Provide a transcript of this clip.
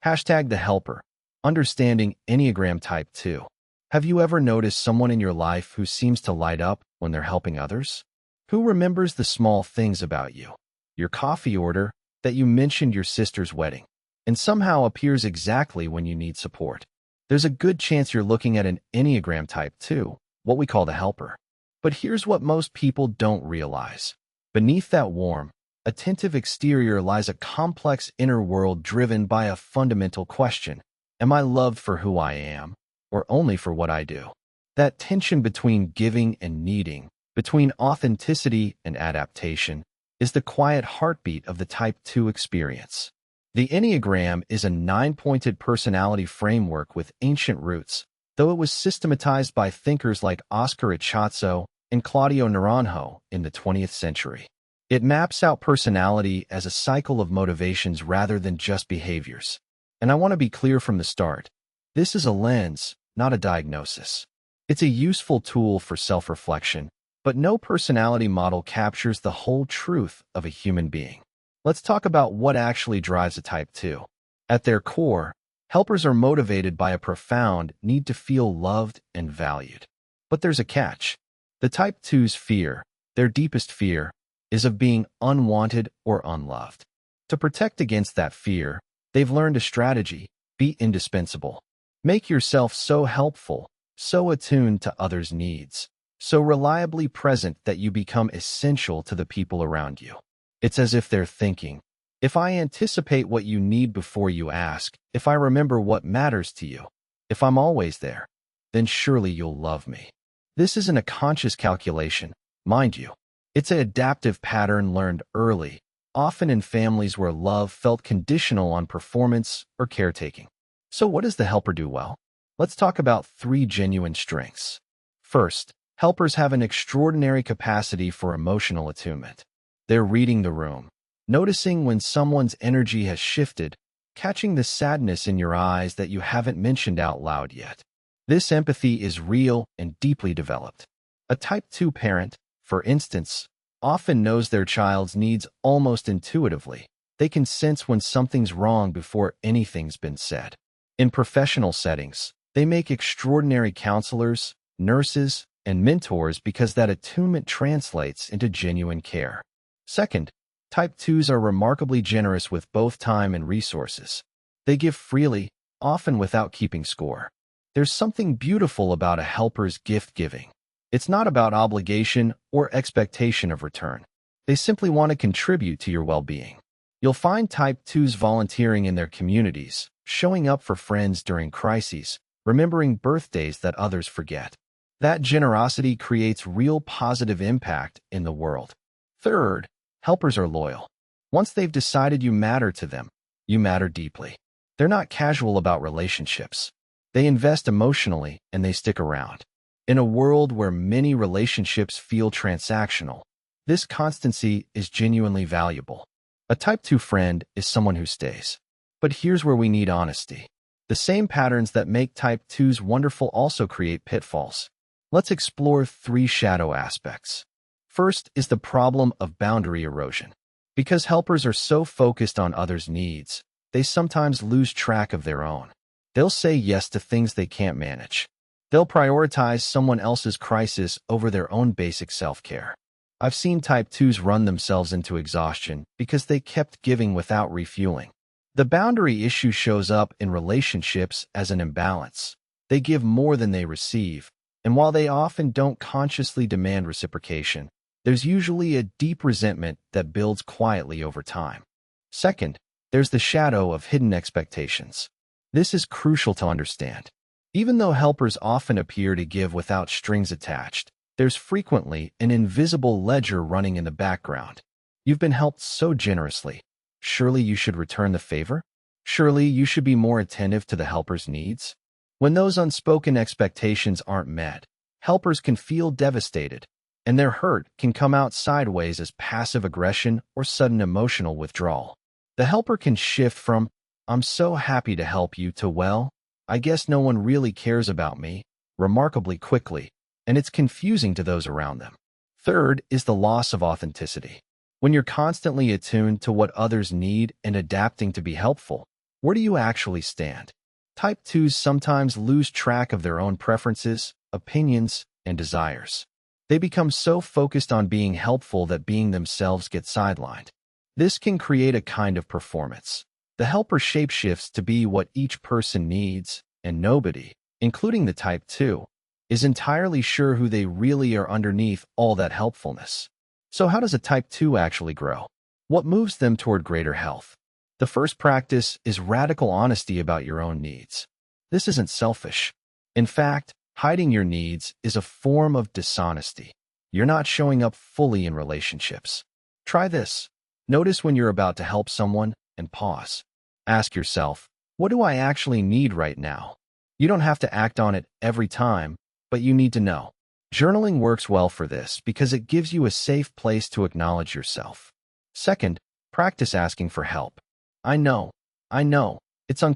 Hashtag the helper. Understanding Enneagram Type 2. Have you ever noticed someone in your life who seems to light up when they're helping others? Who remembers the small things about you? Your coffee order, that you mentioned your sister's wedding, and somehow appears exactly when you need support. There's a good chance you're looking at an Enneagram Type 2, what we call the helper. But here's what most people don't realize. Beneath that warm, attentive exterior lies a complex inner world driven by a fundamental question. Am I loved for who I am, or only for what I do? That tension between giving and needing, between authenticity and adaptation, is the quiet heartbeat of the Type 2 experience. The Enneagram is a 9-pointed personality framework with ancient roots, though it was systematized by thinkers like Oscar Ichazo and Claudio Naranjo in the 20th century. It maps out personality as a cycle of motivations rather than just behaviors. And I want to be clear from the start. This is a lens, not a diagnosis. It's a useful tool for self-reflection, but no personality model captures the whole truth of a human being. Let's talk about what actually drives a Type 2. At their core, helpers are motivated by a profound need to feel loved and valued. But there's a catch. The Type 2's fear, their deepest fear, is of being unwanted or unloved. To protect against that fear, they've learned a strategy: be indispensable. Make yourself so helpful, so attuned to others' needs, so reliably present that you become essential to the people around you. It's as if they're thinking, if I anticipate what you need before you ask, if I remember what matters to you, if I'm always there, then surely you'll love me. This isn't a conscious calculation, mind you. It's an adaptive pattern learned early, often in families where love felt conditional on performance or caretaking. So what does the helper do well? Let's talk about 3 genuine strengths. First, helpers have an extraordinary capacity for emotional attunement. They're reading the room, noticing when someone's energy has shifted, catching the sadness in your eyes that you haven't mentioned out loud yet. This empathy is real and deeply developed. A Type 2 parent, for instance, often knows their child's needs almost intuitively. They can sense when something's wrong before anything's been said. In professional settings, they make extraordinary counselors, nurses, and mentors because that attunement translates into genuine care. Second, Type 2s are remarkably generous with both time and resources. They give freely, often without keeping score. There's something beautiful about a helper's gift-giving. It's not about obligation or expectation of return. They simply want to contribute to your well-being. You'll find Type 2s volunteering in their communities, showing up for friends during crises, remembering birthdays that others forget. That generosity creates real positive impact in the world. Third, helpers are loyal. Once they've decided you matter to them, you matter deeply. They're not casual about relationships. They invest emotionally and they stick around. In a world where many relationships feel transactional, this constancy is genuinely valuable. A Type 2 friend is someone who stays. But here's where we need honesty. The same patterns that make Type 2s wonderful also create pitfalls. Let's explore 3 shadow aspects. First is the problem of boundary erosion. Because helpers are so focused on others' needs, they sometimes lose track of their own. They'll say yes to things they can't manage. They'll prioritize someone else's crisis over their own basic self-care. I've seen Type 2s run themselves into exhaustion because they kept giving without refueling. The boundary issue shows up in relationships as an imbalance. They give more than they receive, and while they often don't consciously demand reciprocation, there's usually a deep resentment that builds quietly over time. Second, there's the shadow of hidden expectations. This is crucial to understand. Even though helpers often appear to give without strings attached, there's frequently an invisible ledger running in the background. You've been helped so generously. Surely you should return the favor? Surely you should be more attentive to the helper's needs? When those unspoken expectations aren't met, helpers can feel devastated, and their hurt can come out sideways as passive aggression or sudden emotional withdrawal. The helper can shift from, "I'm so happy to help you," to, "Well, I guess no one really cares about me," remarkably quickly, and it's confusing to those around them. Third is the loss of authenticity. When you're constantly attuned to what others need and adapting to be helpful, Where do you actually stand? Type 2s sometimes lose track of their own preferences, opinions, and desires. They become so focused on being helpful that being themselves gets sidelined. This can create a kind of performance. The helper shapeshifts to be what each person needs, and nobody, including the Type 2, is entirely sure who they really are underneath all that helpfulness. So how does a Type 2 actually grow? What moves them toward greater health? The first practice is radical honesty about your own needs. This isn't selfish. In fact, hiding your needs is a form of dishonesty. You're not showing up fully in relationships. Try this. Notice when you're about to help someone and pause. Ask yourself, what do I actually need right now? You don't have to act on it every time, but you need to know. Journaling works well for this because it gives you a safe place to acknowledge yourself. Second, practice asking for help. I know, it's uncomfortable.